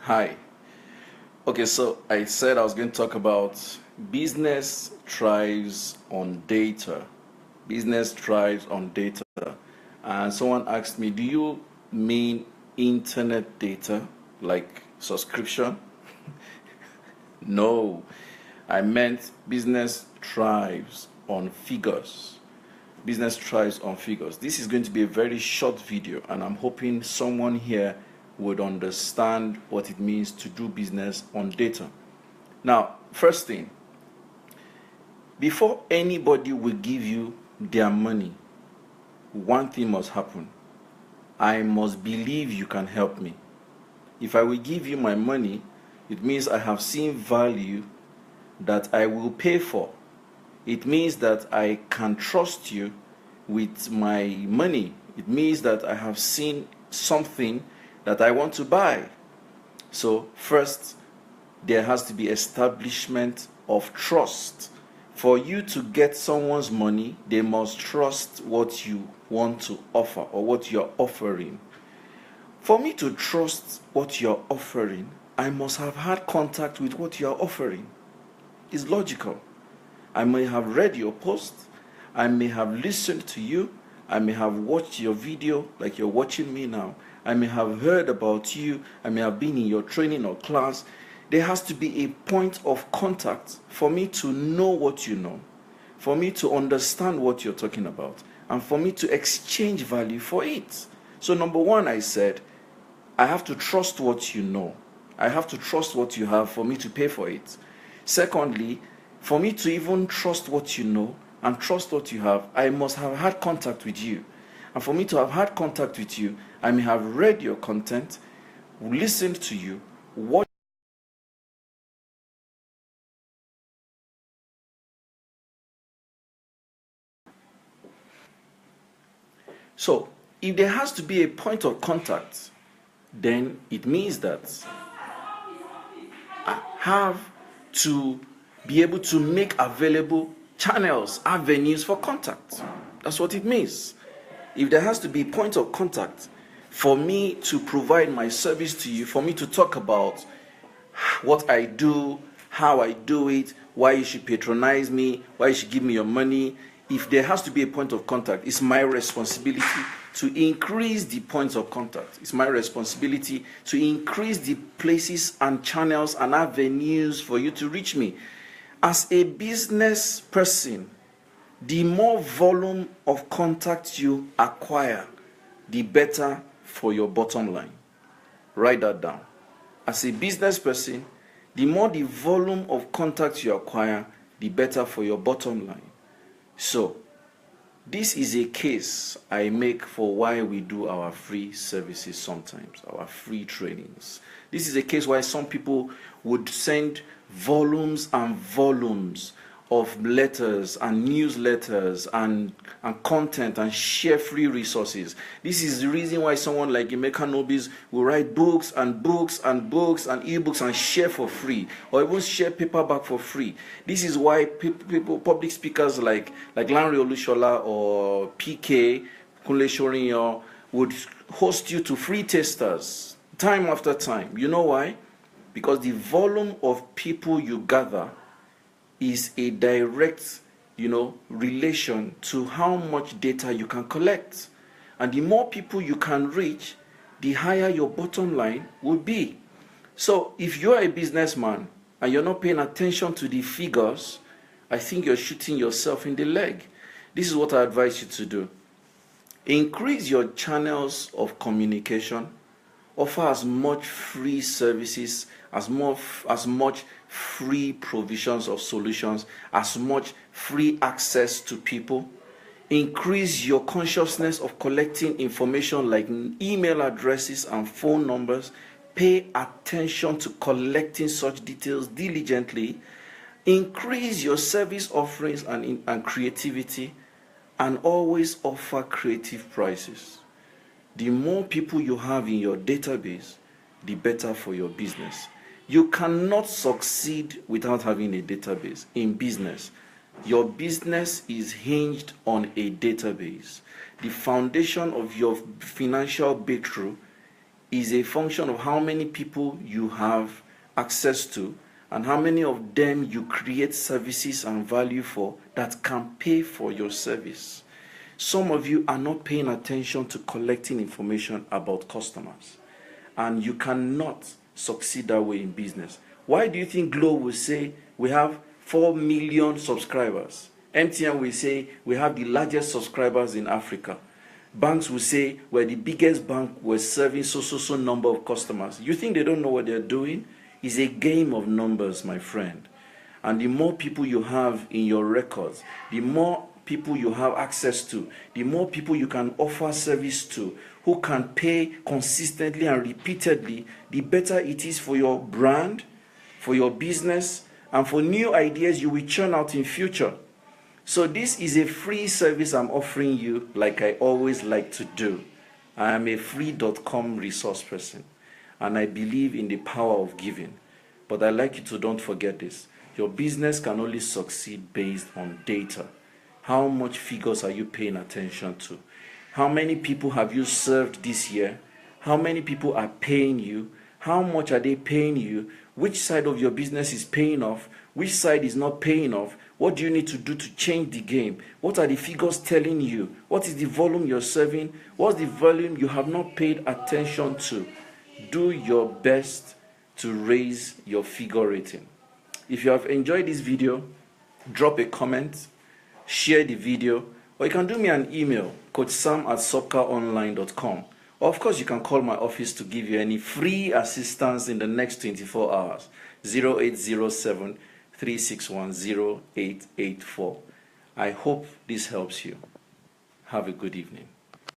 Hi. Okay, so I said I was going to talk about business thrives on data. Business thrives on data. And someone asked me, do you mean internet data, like subscription? No, I meant business thrives on figures. Business thrives on figures. This is going to be a very short video, and I'm hoping someone here would understand what it means to do business on data. Now, first thing, before anybody will give you their money, one thing must happen. I must believe you can help me. If I will give you my money, it means I have seen value that I will pay for. It means that I can trust you with my money. It means that I have seen something that I want to buy. So first, there has to be establishment of trust. For you to get someone's money, they must trust what you want to offer or what you're offering. For me to trust what you're offering, I must have had contact with what you're offering. It's logical. I may have read your post, I may have listened to you, I may have watched your video like you're watching me now, I may have heard about you, I may have been in your training or class. There has to be a point of contact for me to know what you know, for me to understand what you're talking about, and for me to exchange value for it. So number one, I said, I have to trust what you know. I have to trust what you have for me to pay for it. Secondly, for me to even trust what you know and trust what you have, I must have had contact with you. And for me to have had contact with you, I may have read your content, listened to you, watched. So, if there has to be a point of contact, then it means that I have to be able to make available channels, avenues for contact. That's what it means. If there has to be a point of contact for me to provide my service to you, for me to talk about what I do, how I do it, why you should patronize me, why you should give me your money, if there has to be a point of contact, it's my responsibility to increase the points of contact. It's my responsibility to increase the places and channels and avenues for you to reach me. As a business person, the more volume of contact you acquire, the better for your bottom line. Write that down. As a business person, the more the volume of contact you acquire, the better for your bottom line. So, this is a case I make for why we do our free services sometimes, our free trainings. This is a case why some people would send volumes and volumes of letters and newsletters and content and share free resources. This is the reason why someone like Emeka Nobis will write books and books and books and ebooks and share for free, or even share paperback for free. This is why people, public speakers like Lanre Olushola or PK Kunle Shorinyo would host you to free tasters time after time. You know why? Because the volume of people you gather is a direct, relation to how much data you can collect. And the more people you can reach, the higher your bottom line will be. So if you're a businessman and you're not paying attention to the figures, I think you're shooting yourself in the leg. This is what I advise you to do. Increase your channels of communication. Offer as much free services, as much free provisions of solutions, as much free access to people. Increase your consciousness of collecting information like email addresses and phone numbers. Pay attention to collecting such details diligently. Increase your service offerings and creativity, and always offer creative prices. The more people you have in your database, the better for your business. You cannot succeed without having a database in business. Your business is hinged on a database. The foundation of your financial breakthrough is a function of how many people you have access to and how many of them you create services and value for that can pay for your service. Some of you are not paying attention to collecting information about customers, and you cannot succeed that way in business. Why do you think Glo will say we have 4 million subscribers? MTN will say we have the largest subscribers in Africa. Banks will say we're the biggest bank, we're serving so number of customers. You think they don't know what they're doing? It's a game of numbers, my friend. And the more people you have in your records, the more people you have access to, the more people you can offer service to, who can pay consistently and repeatedly, the better it is for your brand, for your business, and for new ideas you will churn out in future. So this is a free service I'm offering you, like I always like to do. I am a free.com resource person, and I believe in the power of giving. But I'd like you to don't forget this. Your business can only succeed based on data. How much figures are you paying attention to? How many people have you served this year? How many people are paying you? How much are they paying you? Which side of your business is paying off? Which side is not paying off? What do you need to do to change the game? What are the figures telling you? What is the volume you're serving? What's the volume you have not paid attention to? Do your best to raise your figure rating. If you have enjoyed this video, drop a comment, share the video, or you can do me an email, coachsam@socceronline.com. Or of course, you can call my office to give you any free assistance in the next 24 hours, 0807 361 0884. I hope this helps you. Have a good evening.